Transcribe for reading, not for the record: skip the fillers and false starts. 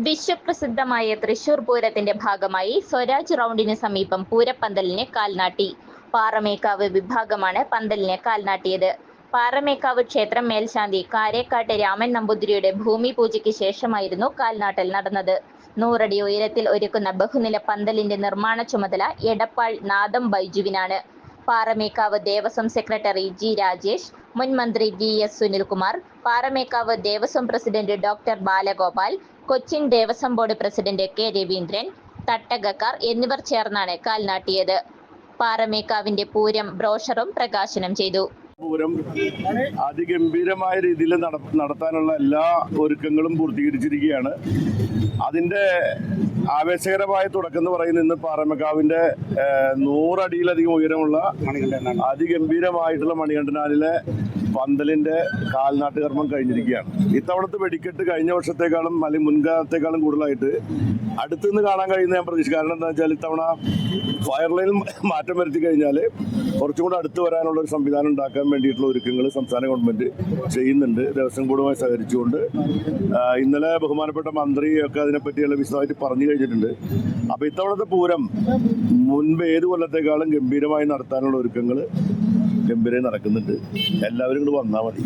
വിശ്വപ്രസിദ്ധമായ തൃശൂർ പൂരത്തിന്റെ ഭാഗമായി സ്വരാജ് റൗണ്ടിന് സമീപം പൂരപ്പന്തലിന് കാൽനാട്ടി. പാറമേക്കാവ് വിഭാഗമാണ് പന്തലിന് കാൽനാട്ടിയത്. പാറമേക്കാവ് ക്ഷേത്രം മേൽശാന്തി കാരേക്കാട്ട് രാമൻ നമ്പൂതിരിയുടെ ഭൂമി പൂജയ്ക്ക് ശേഷമായിരുന്നു കാൽനാട്ടൽ നടന്നത്. 100 അടി ഉയരത്തിൽ ഒരുക്കുന്ന ബഹുനില പന്തലിന്റെ നിർമ്മാണ ചുമതല എടപ്പാൾ നാദം ബൈജുവിനാണ്. പാറമേക്കാവ് ദേവസ്വം സെക്രട്ടറി ജി രാജേഷ്, മുൻ മന്ത്രി VS Sunilkumar, Paramekkavu Devaswom president doctor Balagopal, Cochin Devaswom board president K Raveendran, തട്ടകക്കാർ എന്നിവർ ചേർന്നാണ് കാൽനാട്ടിയത്. പാറമേക്കാവിന്റെ പൂരം ബ്രോഷറും പ്രകാശനം ചെയ്തു. പൂരം അതിഗംഭീരമായ രീതിയിൽ നടത്താനുള്ള എല്ലാ ഒരുക്കങ്ങളും പൂർത്തീകരിച്ചിരിക്കുകയാണ്. അതിന്റെ ആവേശകരമായ തുടക്കം എന്ന് പറയുന്നത് ഇന്ന് പാറമേക്കാവിന്റെ 100 അടിയിലധികം ഉയരമുള്ള അതിഗംഭീരമായിട്ടുള്ള മണികണ്ഠനാലിലെ പന്തലിന്റെ കാൽനാട്ട് കർമ്മം കഴിഞ്ഞിരിക്കുകയാണ്. ഇത്തവണത്തെ വെടിക്കെട്ട് കഴിഞ്ഞ വർഷത്തെക്കാളും അല്ലെങ്കിൽ മുൻകാലത്തെക്കാളും കൂടുതലായിട്ട് അടുത്തുനിന്ന് കാണാൻ കഴിയുന്ന ഞാൻ പ്രതീക്ഷിച്ചു. കാരണം എന്താ വെച്ചാൽ ഇത്തവണ ഫയർ ലൈനിൽ മാറ്റം വരുത്തി കഴിഞ്ഞാൽ കുറച്ചും കൂടെ അടുത്ത് വരാനുള്ള ഒരു സംവിധാനം ഉണ്ടാക്കാൻ വേണ്ടിയിട്ടുള്ള ഒരുക്കങ്ങൾ സംസ്ഥാന ഗവൺമെന്റ് ചെയ്യുന്നുണ്ട്. ദേവസ്വം ബോർഡുമായി സഹകരിച്ചുകൊണ്ട് ഇന്നലെ ബഹുമാനപ്പെട്ട മന്ത്രിയൊക്കെ അതിനെപ്പറ്റിയുള്ള വിശദമായിട്ട് പറഞ്ഞു കഴിഞ്ഞിട്ടുണ്ട്. അപ്പൊ ഇത്തവണത്തെ പൂരം മുൻപ് ഏത് കൊല്ലത്തെക്കാളും ഗംഭീരമായി നടത്താനുള്ള ഒരുക്കങ്ങൾ ഗംഭീരമായി നടക്കുന്നുണ്ട്. എല്ലാവരും ഇങ്ങോട്ട് വന്നാൽ മതി.